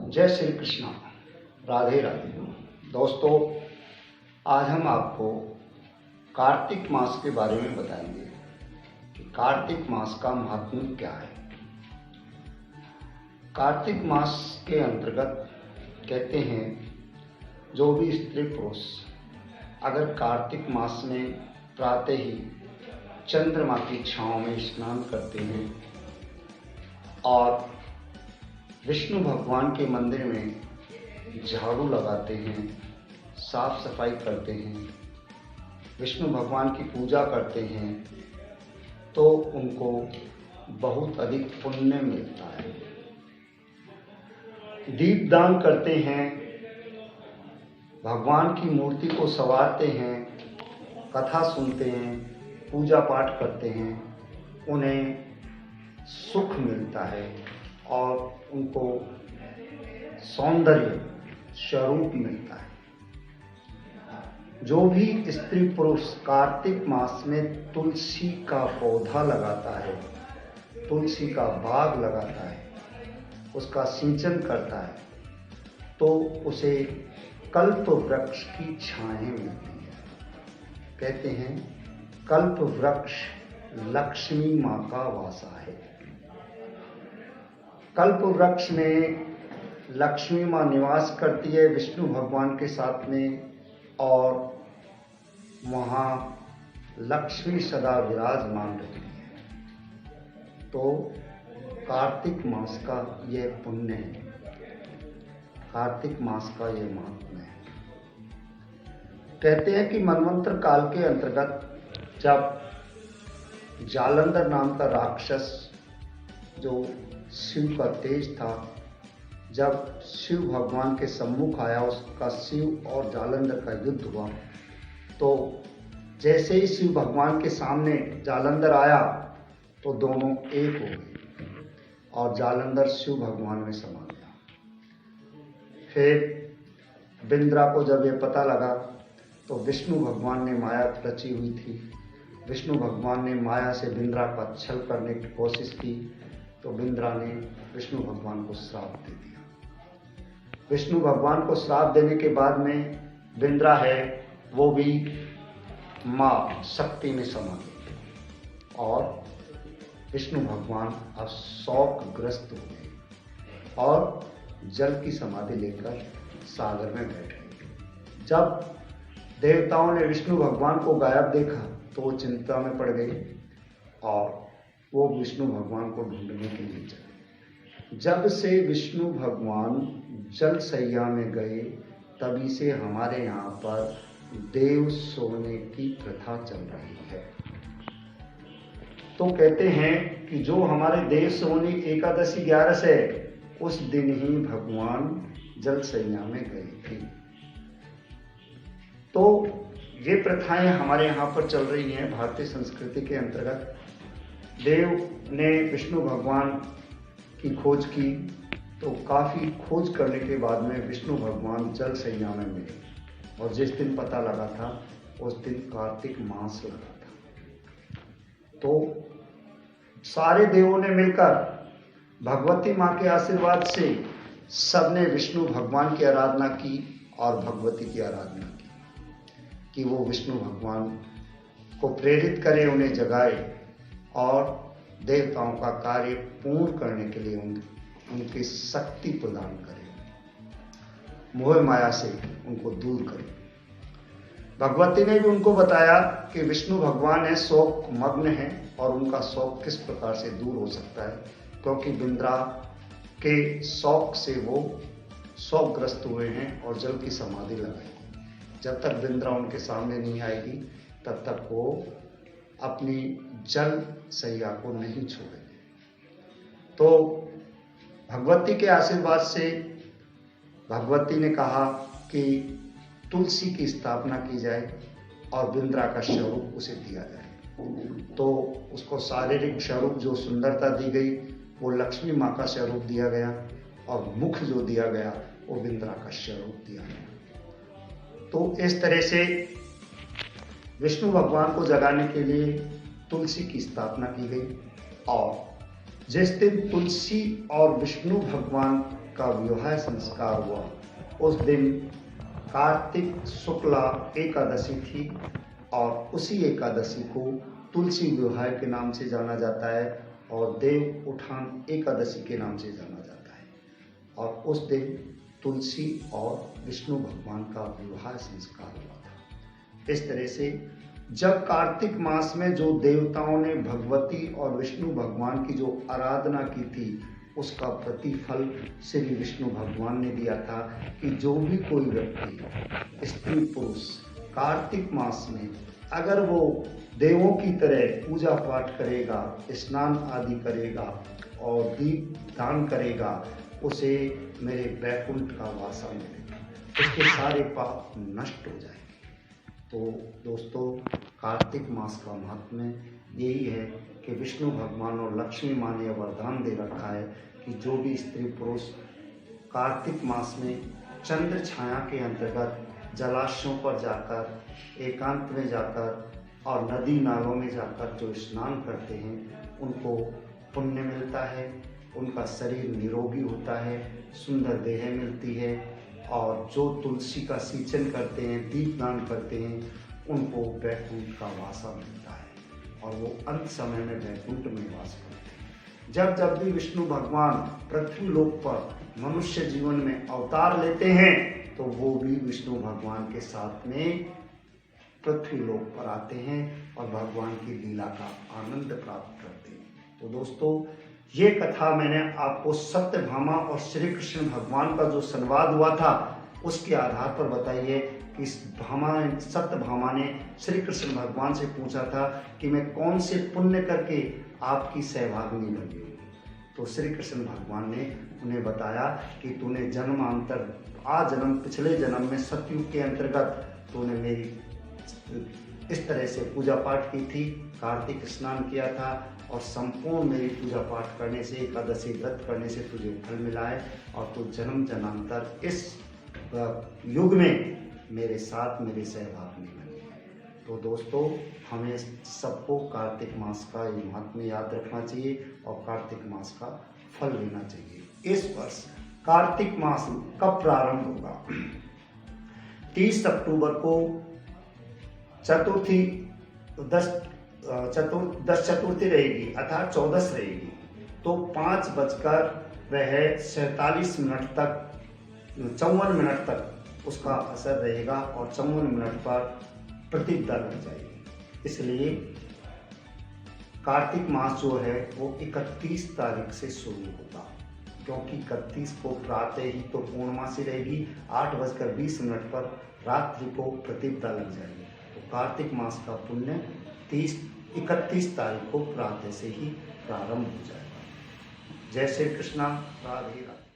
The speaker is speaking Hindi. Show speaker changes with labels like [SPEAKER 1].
[SPEAKER 1] जय श्री कृष्णा, राधे राधे। दोस्तों, आज हम आपको कार्तिक मास के बारे में बताएंगे कि कार्तिक मास का महात्म्य क्या है। कार्तिक मास के अंतर्गत कहते हैं जो भी स्त्री पुरुष अगर कार्तिक मास में प्रातः ही चंद्रमा की छांव में स्नान करते हैं और विष्णु भगवान के मंदिर में झाड़ू लगाते हैं, साफ सफाई करते हैं, विष्णु भगवान की पूजा करते हैं तो उनको बहुत अधिक पुण्य मिलता है। दीपदान करते हैं, भगवान की मूर्ति को संवारते हैं, कथा सुनते हैं, पूजा पाठ करते हैं, उन्हें सुख मिलता है और उनको सौंदर्य स्वरूप मिलता है। जो भी स्त्री पुरुष कार्तिक मास में तुलसी का पौधा लगाता है, तुलसी का बाग लगाता है, उसका सिंचन करता है तो उसे कल्प वृक्ष की छाएं मिलती है। कहते हैं कल्प वृक्ष लक्ष्मी माँ का वासा है। कल्प वृक्ष में लक्ष्मी माँ निवास करती है विष्णु भगवान के साथ में और वहाँ लक्ष्मी सदा विराजमान रहती है। तो कार्तिक मास का यह पुण्य है, कार्तिक मास का यह महात्म्य है। कहते हैं कि मनवंतर काल के अंतर्गत जब जालंधर नाम का राक्षस जो शिव का तेज था, जब शिव भगवान के सम्मुख आया, उसका शिव और जालंधर का युद्ध हुआ तो जैसे ही शिव भगवान के सामने जालंधर आया तो दोनों एक हो गए और जालंधर शिव भगवान में समा गया। फिर बिंद्रा को जब ये पता लगा तो विष्णु भगवान ने माया रची हुई थी, विष्णु भगवान ने माया से बिंद्रा का छल करने की कोशिश की तो बिंद्रा ने विष्णु भगवान को श्राप दे दिया। विष्णु भगवान को श्राप देने के बाद में बिंद्रा है वो भी माँ शक्ति में समा गई और विष्णु भगवान अब शोकग्रस्त हो गए और जल की समाधि लेकर सागर में बैठ गए। जब देवताओं ने विष्णु भगवान को गायब देखा तो वो चिंता में पड़ गए और वो विष्णु भगवान को ढूंढने के लिए चले। जब से विष्णु भगवान जल सैया में गए तभी से हमारे यहाँ पर देव सोने की प्रथा चल रही है। तो कहते हैं कि जो हमारे देव सोनी एकादशी 11 है उस दिन ही भगवान जल सैया में गए थे। तो ये प्रथाएं हमारे यहाँ पर चल रही हैं भारतीय संस्कृति के अंतर्गत। देव ने विष्णु भगवान की खोज की तो काफ़ी खोज करने के बाद में विष्णु भगवान जल सैया में मिले और जिस दिन पता लगा था उस दिन कार्तिक मास लगा था। तो सारे देवों ने मिलकर भगवती माँ के आशीर्वाद से सबने विष्णु भगवान की आराधना की और भगवती की आराधना की कि वो विष्णु भगवान को प्रेरित करे, उन्हें जगाए और देवताओं का कार्य पूर्ण करने के लिए उनकी शक्ति प्रदान करे, मोह माया से उनको दूर करे। भगवती ने भी उनको बताया कि विष्णु भगवान है शोक मग्न है और उनका शोक किस प्रकार से दूर हो सकता है, क्योंकि बिंद्रा के शोक से वो शोकग्रस्त हुए हैं और जल की समाधि लगाई। जब तक बिंद्रा उनके सामने नहीं आएगी तब तक वो अपनी जल सैया को नहीं छोड़ेंगे। तो भगवती के आशीर्वाद से भगवती ने कहा कि तुलसी की स्थापना की जाए और बिंद्रा का स्वरूप उसे दिया जाए। तो उसको शारीरिक स्वरूप जो सुंदरता दी गई वो लक्ष्मी माँ का स्वरूप दिया गया और मुख जो दिया गया वो बिंद्रा का स्वरूप दिया गया। तो इस तरह से विष्णु भगवान को जगाने के लिए तुलसी की स्थापना की गई और जिस दिन तुलसी और विष्णु भगवान का विवाह संस्कार हुआ। उस दिन कार्तिक शुक्ला एकादशी थी और उसी एकादशी को तुलसी विवाह के नाम से जाना जाता है और देव उठान एकादशी के नाम से जाना जाता है। और उस दिन तुलसी और विष्णु भगवान का विवाह संस्कार हुआ था। इस तरह से जब कार्तिक मास में जो देवताओं ने भगवती और विष्णु भगवान की जो आराधना की थी, उसका प्रतिफल श्री विष्णु भगवान ने दिया था कि जो भी कोई व्यक्ति स्त्री पुरुष कार्तिक मास में अगर वो देवों की तरह पूजा पाठ करेगा, स्नान आदि करेगा और दीप दान करेगा, उसे मेरे बैकुंठ का वासा मिलेगा, उसके सारे पाप नष्ट हो जाएंगे। तो दोस्तों, कार्तिक मास का महात्म्य यही है कि विष्णु भगवान और लक्ष्मी माँ ने वरदान दे रखा है कि जो भी स्त्री पुरुष कार्तिक मास में चंद्र छाया के अंतर्गत जलाशयों पर जाकर, एकांत में जाकर और नदी नालों में जाकर जो स्नान करते हैं, उनको पुण्य मिलता है, उनका शरीर निरोगी होता है, सुंदर देह मिलती है। और जो तुलसी का सिंचन करते हैं, दीपदान करते हैं, उनको वैकुंठ का वासा मिलता है और वो अंत समय में वैकुंठ में वास करते हैं। जब जब भी विष्णु भगवान पृथ्वी लोक पर मनुष्य जीवन में अवतार लेते हैं, तो वो भी विष्णु भगवान के साथ में पृथ्वी लोक पर आते हैं और भगवान की लीला का आनंद प्राप्त करते हैं। तो दोस्तों, ये कथा मैंने आपको सत्यभामा और श्री कृष्ण भगवान का जो संवाद हुआ था, उसके आधार पर बताई है कि सत्यभामा ने श्री कृष्ण भगवान से पूछा था कि मैं कौन से पुण्य करके आपकी सहभागिनी बनी हूँ। तो श्री कृष्ण भगवान ने उन्हें बताया कि तूने जन्मांतर जन्म पिछले जन्म में सतयुग के अंतर्गत तूने मेरी इस तरह से पूजा पाठ की थी, कार्तिक स्नान किया था और संपूर्ण मेरी पूजा पाठ करने से, एकादशी व्रत करने से तुझे फल मिला है और तू जन्म जन्मांतर इस युग में मेरे साथ मेरे सहभागिनी बनी है। तो दोस्तों, हमें सबको कार्तिक मास का ये महात्म्य याद रखना चाहिए और कार्तिक मास का फल लेना चाहिए। इस वर्ष कार्तिक मास कब प्रारंभ होगा? 30 अक्टूबर को चतुर्थी, दस चतुर्थी रहेगी अर्थात 14 रहेगी। तो 5:47 तक 54 मिनट तक उसका असर रहेगा और 54 मिनट पर प्रतिपदा लग जाएगी। इसलिए कार्तिक मास जो है वो 31 तारीख से शुरू होगा, क्योंकि 31 को प्रातः ही तो पूर्णमासी रहेगी, 8:20 पर रात्रि को प्रतिपदा लग जाएगी। तो कार्तिक मास का पुण्य 31 तारीख को प्रातः से ही प्रारंभ हो जाएगा। जय श्री कृष्णा, राधे राधे।